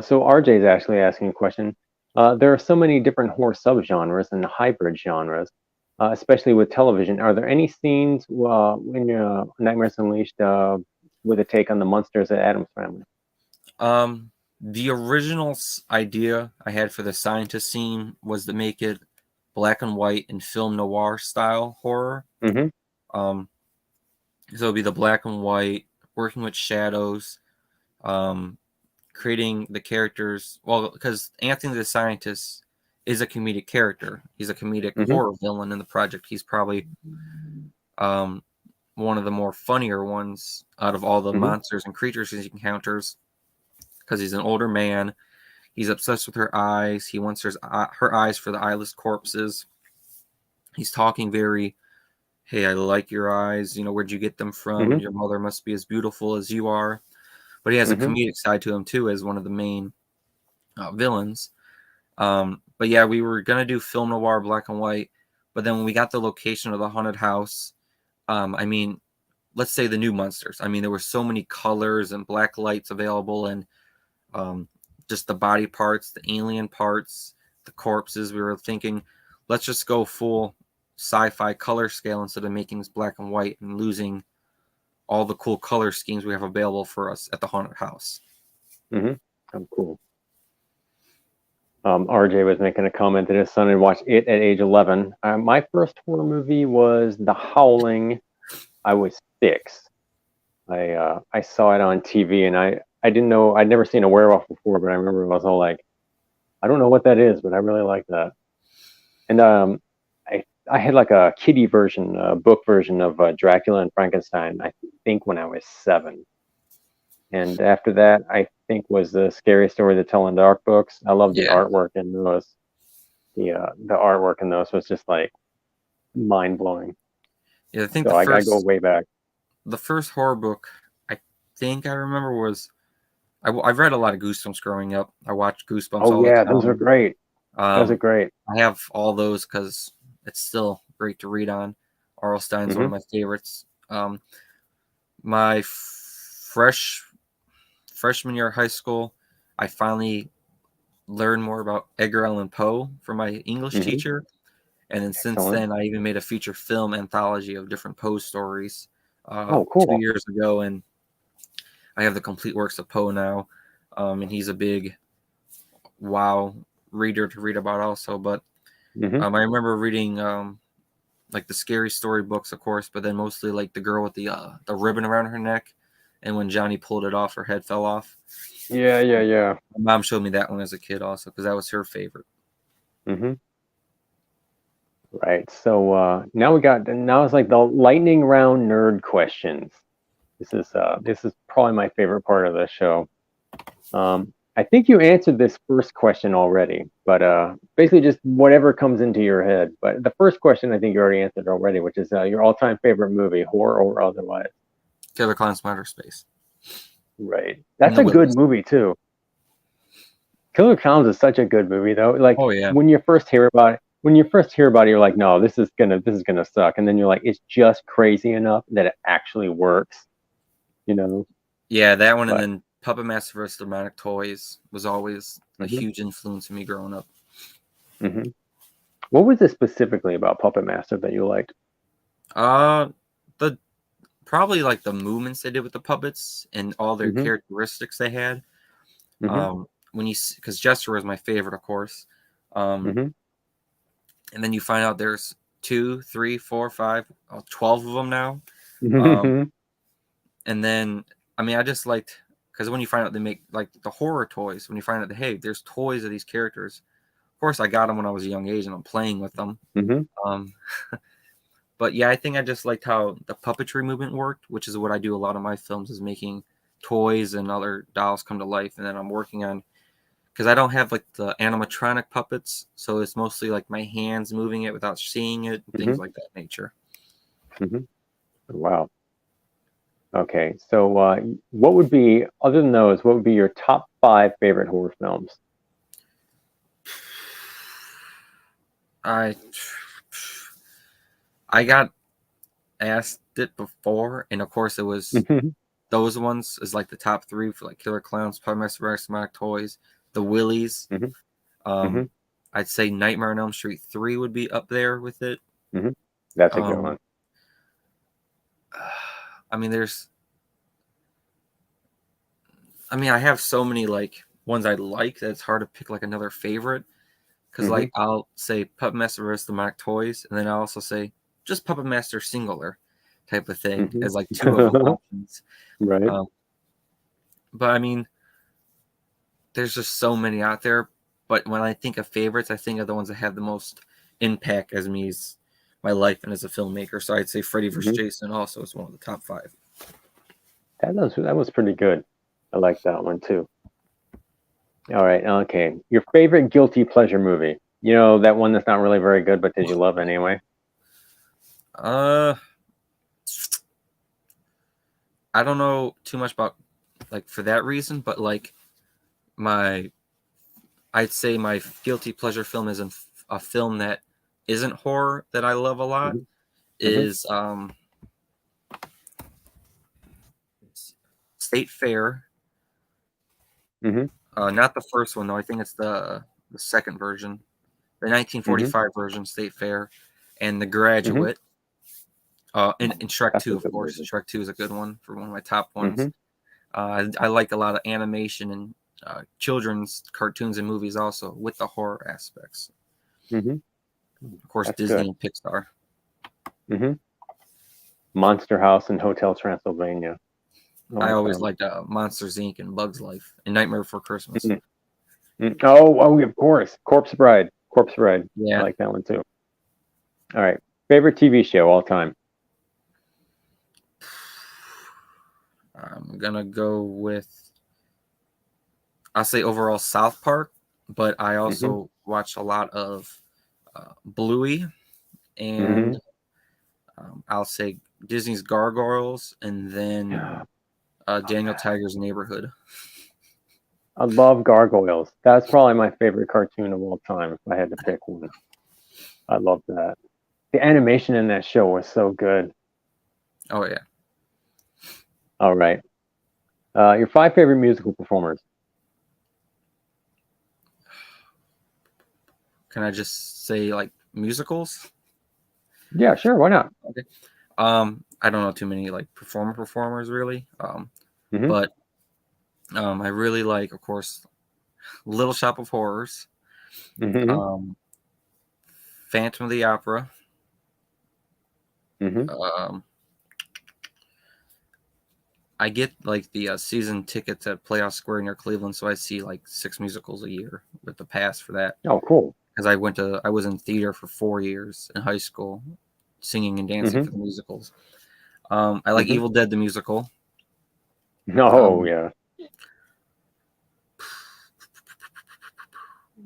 So RJ is actually asking a question. There are so many different horror subgenres and hybrid genres, especially with television. Are there any scenes in Nightmares Unleashed with a take on the monsters at Addams Family? The original idea I had for the scientist scene was to make it black and white and film noir style horror. So it'd be the black and white, working with shadows, creating the characters. Well, because Anthony the Scientist is a comedic character. He's a comedic horror villain in the project. He's probably one of the more funnier ones out of all the monsters and creatures he encounters. Because he's an older man. He's obsessed with her eyes. He wants her eyes for the eyeless corpses. He's talking very, hey, I like your eyes. Where'd you get them from? Your mother must be as beautiful as you are. But he has a comedic side to him, too, as one of the main villains. But yeah, we were going to do film noir, black and white. But then when we got the location of the haunted house, I mean, let's say the new monsters. I mean, there were so many colors and black lights available and just the body parts, the alien parts, the corpses. We were thinking, let's just go full sci-fi color scale instead of making this black and white and losing all the cool color schemes we have available for us at the haunted house. Oh, cool. RJ was making a comment that his son had watched it at age 11. My first horror movie was The Howling. I was 6. I saw it on TV, and I didn't know, I'd never seen a werewolf before, but I remember I was all like, I don't know what that is, but I really like that. And I had like a kiddie version, a book version of Dracula and Frankenstein, I think when I was 7. And after that, I think was the Scary Story to Tell in the Dark books. I love the artwork in those. The artwork in those was just like mind-blowing. Yeah, I think so I go way back. The first horror book I think I remember was, I've read a lot of Goosebumps growing up. I watched Goosebumps all the time. Those are great. Those are great. I have all those because it's still great to read on. R.L. Stein's one of my favorites. My freshman year of high school, I finally learned more about Edgar Allan Poe from my English teacher. And then since then, I even made a feature film anthology of different Poe stories 2 years ago. And I have the complete works of Poe now. And he's a big reader to read about also. But I remember reading like the Scary Story books, of course, but then mostly like the girl with the ribbon around her neck. And when Johnny pulled it off, her head fell off. Yeah. My mom showed me that one as a kid also because that was her favorite. Right. So now it's like the lightning round nerd questions. This is probably my favorite part of the show. I think you answered this first question already, but basically just whatever comes into your head. But the first question I think you already answered already, which is your all-time favorite movie, horror or otherwise. Killer Clowns from Outer Space. Right. That's a good movie too. Killer Clowns is such a good movie though. Like when you first hear about it, you're like, no, this is gonna suck. And then you're like, it's just crazy enough that it actually works. Yeah, that one, and then Puppet Master vs. Demonic Toys was always a huge influence on me growing up. Mm-hmm. What was it specifically about Puppet Master that you liked? The probably like the movements they did with the puppets and all their characteristics they had. When you, because Jester was my favorite, of course. And then you find out there's 2, 3, 4, 5, 12 of them now. And then, I mean, I just liked, because when you find out they make like the horror toys, when you find out that, hey, there's toys of these characters. Of course, I got them when I was a young age and I'm playing with them. But yeah, I think I just liked how the puppetry movement worked, which is what I do a lot of my films, is making toys and other dolls come to life. And then I'm working on, because I don't have like the animatronic puppets, so it's mostly like my hands moving it without seeing it, things like that nature. Wow. Okay, so what would be, other than those, what would be your top 5 favorite horror films? I got asked it before, and of course it was those ones is like the top 3 for like Killer Clowns, Puppet Master Versus Demonic Toys, the Willies. I'd say Nightmare on Elm Street 3 would be up there with it. That's a good one. I mean, I have so many like ones I like that it's hard to pick like another favorite. Because like I'll say Puppet Master vs. Demonic Toys, and then I'll also say just Puppet Master singular type of thing as like 2 of the options. Right. But I mean, there's just so many out there. But when I think of favorites, I think of the ones that have the most impact as me as my life and as a filmmaker. So I'd say Freddy vs. Jason also is one of the top 5. That was pretty good. I like that one too. All right. Okay. Your favorite guilty pleasure movie? You know, that one that's not really very good, but did you love anyway? I don't know too much about like for that reason, but like I'd say my guilty pleasure film is a film that isn't horror that I love a lot is State Fair. Not the first one though. I think it's the second version, the 1945 version, State Fair, and The Graduate. And Shrek 2, of course. Shrek 2 is a good one for one of my top ones. I like a lot of animation and children's cartoons and movies also with the horror aspects. Of course, that's Disney and Pixar. Monster House and Hotel Transylvania. I always liked Monsters, Inc. and Bugs Life and Nightmare Before Christmas. Oh, of course. Corpse Bride. Yeah. I like that one too. All right. Favorite TV show all time? I'm going to go with, I'll say overall South Park, but I also watched a lot of Bluey and I'll say Disney's Gargoyles and then Daniel Tiger's Neighborhood. I love Gargoyles. That's probably my favorite cartoon of all time if I had to pick one. I love that. The animation in that show was so good. Oh, yeah. All right. Your 5 favorite musical performers? Can I just say like musicals? Yeah, sure. Why not? Okay. I don't know too many like performers really. But I really like, of course, Little Shop of Horrors, Phantom of the Opera. I get like the season tickets at Playoff Square near Cleveland, so I see like 6 musicals a year with the pass for that. Oh, cool. Because I was in theater for 4 years in high school, singing and dancing for the musicals. I like Evil Dead the musical. Yeah.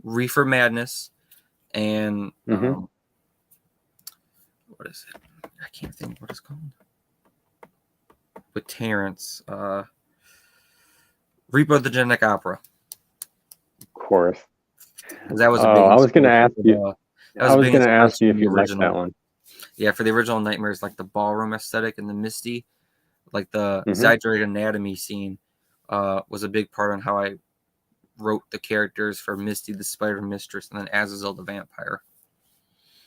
Reefer Madness and what is it? I can't think what it's called. With Terrence, Reaper of the Genetic Opera. Of course. That was a big. I was going to ask you. I was going to ask you if you liked that one. Yeah, for the original Nightmares, like the ballroom aesthetic and the misty, like the exaggerated anatomy scene, was a big part on how I wrote the characters for Misty the Spider Mistress and then Azazel the Vampire.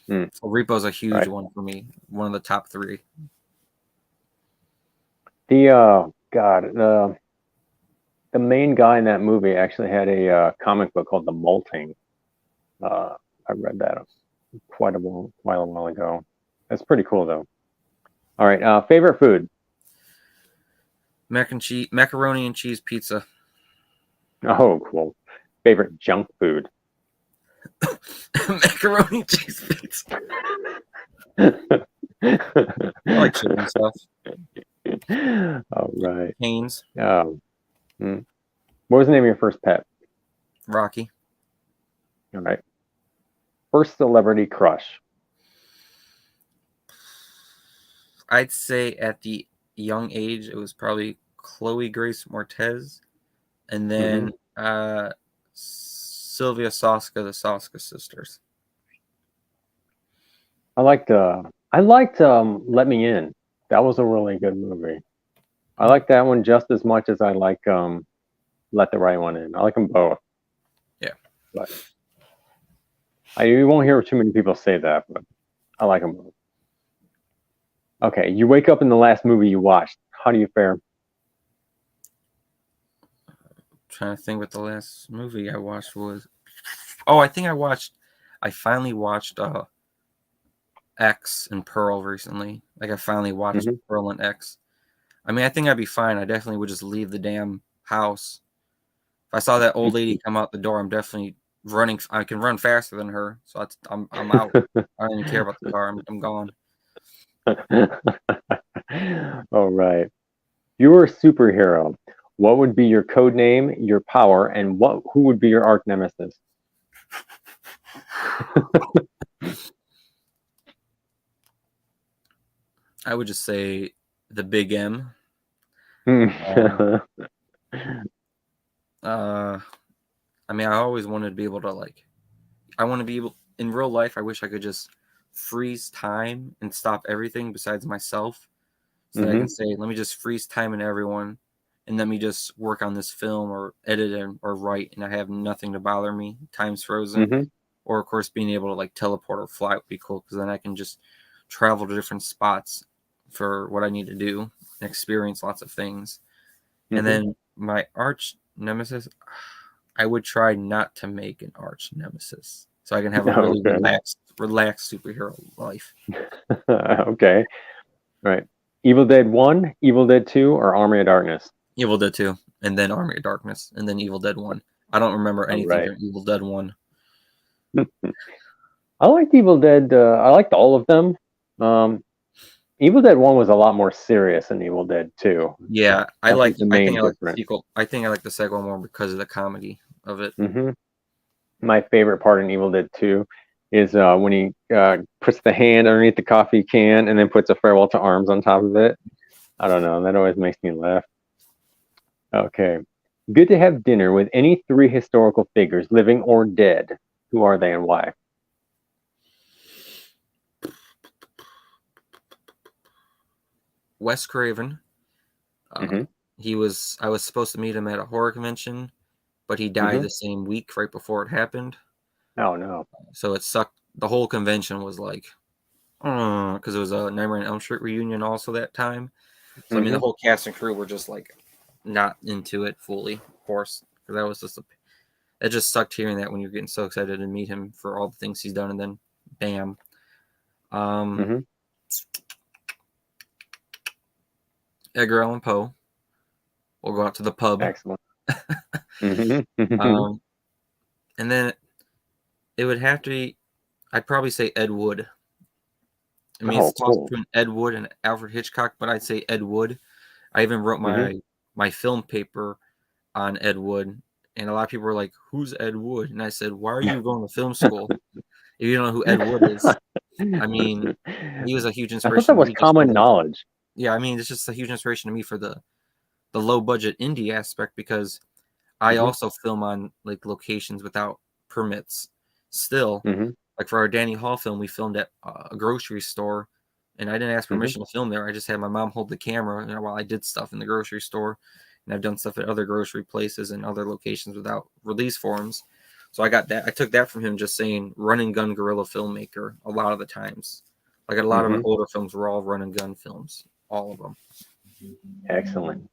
So Repo's a huge one for me. One of the top 3. The main guy in that movie actually had a comic book called The Molting. I read that quite a while ago. That's pretty cool, though. All right, favorite food? Macaroni and cheese pizza. Oh, cool. Favorite junk food? Macaroni and cheese pizza. I like chicken stuff. All right. Canes. What was the name of your first pet? Rocky. All right. First celebrity crush? I'd say at the young age, it was probably Chloe Grace Moretz, and then Sylvia Soska, the Soska sisters. I liked Let Me In. That was a really good movie. I like that one just as much as I like Let the Right One In. I like them both. Yeah. But you won't hear too many people say that, but I like them both. Okay, you wake up in the last movie you watched. How do you fare? Trying to think what the last movie I watched was. Oh, I finally watched X and Pearl recently. Like I finally watched Pearl and X. I mean, I think I'd be fine. I definitely would just leave the damn house. If I saw that old lady come out the door, I'm definitely running. I can run faster than her, so I'm out. I don't even care about the car. I'm gone. All right. You were a superhero. What would be your code name, your power, and who would be your arch nemesis? I would just say the Big M. I mean, I always wanted to be able to I want to be able in real life. I wish I could just freeze time and stop everything besides myself, so that I can say, let me just freeze time and everyone, and let me just work on this film or edit it or write, and I have nothing to bother me. Time's frozen. Or of course, being able to teleport or fly would be cool, because then I can just travel to different spots for what I need to do and experience lots of things. And then my arch nemesis, I would try not to make an arch nemesis, so I can have a really relaxed superhero life. Okay. Right. Evil Dead 1, Evil Dead 2, or Army of Darkness? Evil Dead 2, and then Army of Darkness, and then Evil Dead 1. I don't remember anything from Evil Dead 1. I liked Evil Dead. I liked all of them. Evil Dead 1 was a lot more serious than Evil Dead 2. Yeah, I think I like the sequel. I think I like the second one more because of the comedy of it. My favorite part in Evil Dead 2 is when he puts the hand underneath the coffee can and then puts a farewell to arms on top of it. I don't know. That always makes me laugh. Okay. Good to have dinner with any 3 historical figures, living or dead. Who are they and why? Wes Craven. I was supposed to meet him at a horror convention, but he died the same week right before it happened. Oh no! So it sucked. The whole convention was because it was a Nightmare on Elm Street reunion also that time. So I mean, the whole cast and crew were just not into it fully, of course, because that was just it just sucked hearing that when you're getting so excited to meet him for all the things he's done, and then bam. Edgar Allan Poe. We'll go out to the pub. Excellent. And then it would have to be, I'd probably say Ed Wood. I mean, it's tossed between Ed Wood and Alfred Hitchcock, but I'd say Ed Wood. I even wrote my film paper on Ed Wood, and a lot of people were like, "Who's Ed Wood?" And I said, "Why are you going to film school if you don't know who Ed Wood is?" I mean, he was a huge inspiration. I thought that was common knowledge. Yeah, I mean, it's just a huge inspiration to me for the low budget indie aspect, because I also film on locations without permits. Still, for our Danny Hall film, we filmed at a grocery store, and I didn't ask permission to film there. I just had my mom hold the camera while I did stuff in the grocery store, and I've done stuff at other grocery places and other locations without release forms. So I got that. I took that from him, just saying run and gun guerrilla filmmaker a lot of the times. Like a lot of my older films were all run and gun films, all of them. Excellent.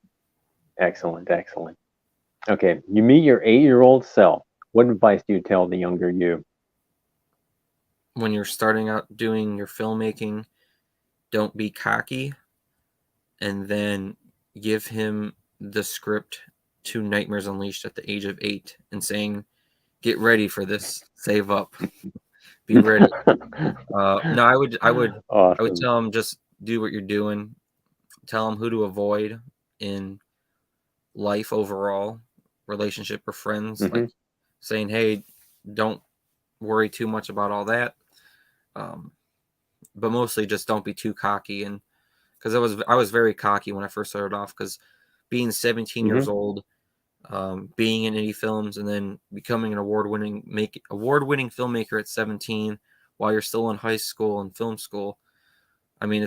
Okay, you meet your 8-year-old self. What advice do you tell the younger you? When you're starting out doing your filmmaking, don't be cocky, and then give him the script to Nightmares Unleashed at the age of 8 and saying, get ready for this, save up, be ready. No, I would tell him, just do what you're doing. Tell him who to avoid in life overall, relationship or friends, like saying, hey, don't worry too much about all that. But mostly just don't be too cocky. And because I was very cocky when I first started off, because being 17 years old, being in indie films, and then becoming an award-winning filmmaker at 17 while you're still in high school and film school. I mean,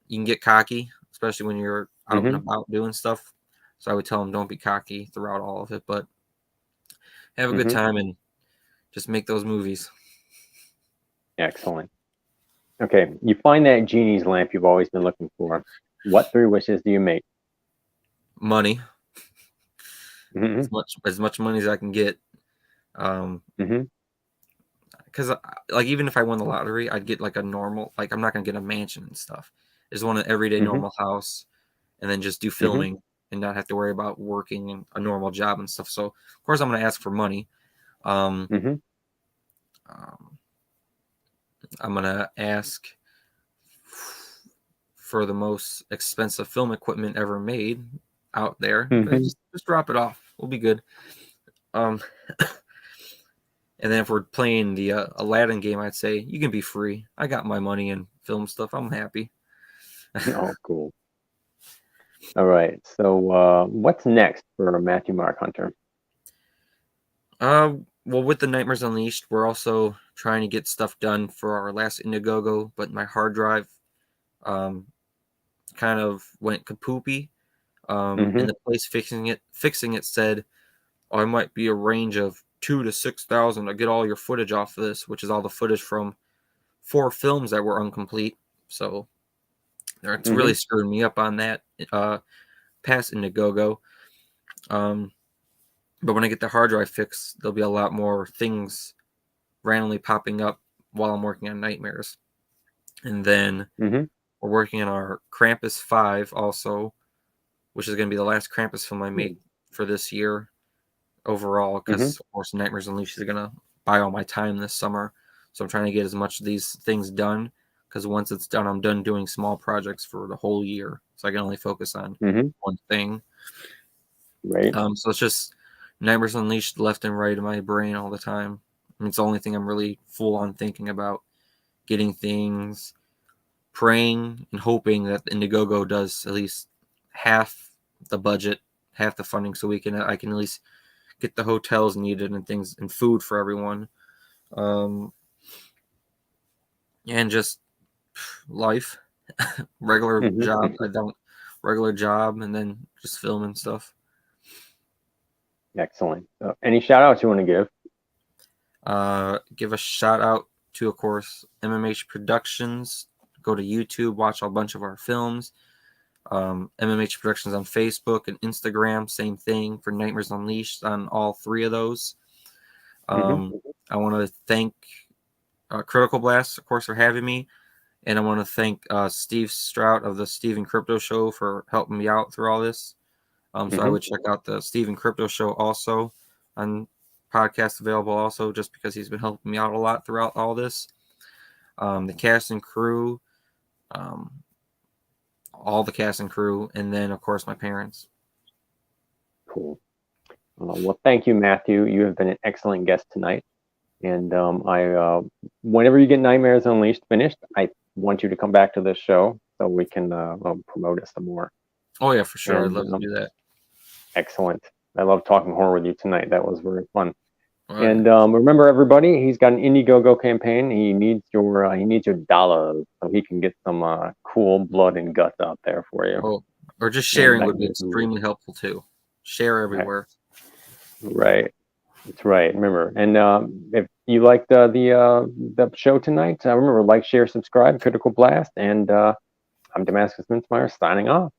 you can get cocky, especially when you're out and about doing stuff. So I would tell them, don't be cocky throughout all of it, but have a good time and just make those movies. Excellent. Okay, you find that genie's lamp you've always been looking for. What 3 wishes do you make? Money. As much money as I can get. Because like, even if I won the lottery, I'd get like a normal, like, I'm not gonna get a mansion and stuff. I just want an everyday normal house, and then just do filming and not have to worry about working and a normal job and stuff. So of course I'm gonna ask for money. I'm gonna ask for the most expensive film equipment ever made out there. Just drop it off. We'll be good. And then if we're playing the Aladdin game, I'd say you can be free. I got my money and film stuff. I'm happy. Oh, cool. All right. So what's next for Matthew Mark Hunter? Well, with the Nightmares Unleashed, we're also trying to get stuff done for our last Indiegogo, but my hard drive kind of went kapoopy. And the place fixing it said, oh, it might be a range of 2,000 to 6,000 to get all your footage off of this, which is all the footage from 4 films that were incomplete. So it's really screwed me up on that past Indiegogo. But when I get the hard drive fixed, there'll be a lot more things randomly popping up while I'm working on Nightmares. And then we're working on our Krampus 5 also, which is going to be the last Krampus film I make for this year overall, because of course Nightmares Unleashed is going to buy all my time this summer. So I'm trying to get as much of these things done, because once it's done, I'm done doing small projects for the whole year. So I can only focus on one thing. Right. So it's just Nightmares Unleashed left and right in my brain all the time. I mean, it's the only thing I'm really full on thinking about. Getting things, praying and hoping that Indiegogo does at least half the budget, half the funding, so I can at least get the hotels needed and things and food for everyone. And just life, regular job. Regular job, and then just filming stuff. Excellent. Any shout outs you want to give? Give a shout out to, of course, MMH Productions. Go to YouTube, watch a bunch of our films. MMH Productions on Facebook and Instagram, same thing for Nightmares Unleashed on all 3 of those. I want to thank Critical Blast, of course, for having me. And I want to thank Steve Strout of the Steve & Crypto Show for helping me out through all this. So I would check out the Steve & Crypto Show also on podcast available also, just because he's been helping me out a lot throughout all this. The cast and crew, all the cast and crew, and then, of course, my parents. Cool. Well, thank you, Matthew. You have been an excellent guest tonight. And whenever you get Nightmares Unleashed finished, I want you to come back to this show so we can promote it some more. Oh, yeah, for sure. I'd love to do that. Excellent. I love talking horror with you tonight. That was very fun. Right. And remember, everybody, he's got an Indiegogo campaign. He needs your dollars so he can get some cool blood and guts out there for you. Oh, or just sharing would be extremely helpful too. share everywhere. Right. That's right. Remember, and if you liked the show tonight, remember, like, share, subscribe, Critical Blast, and I'm Damascus Mintzmeyer signing off.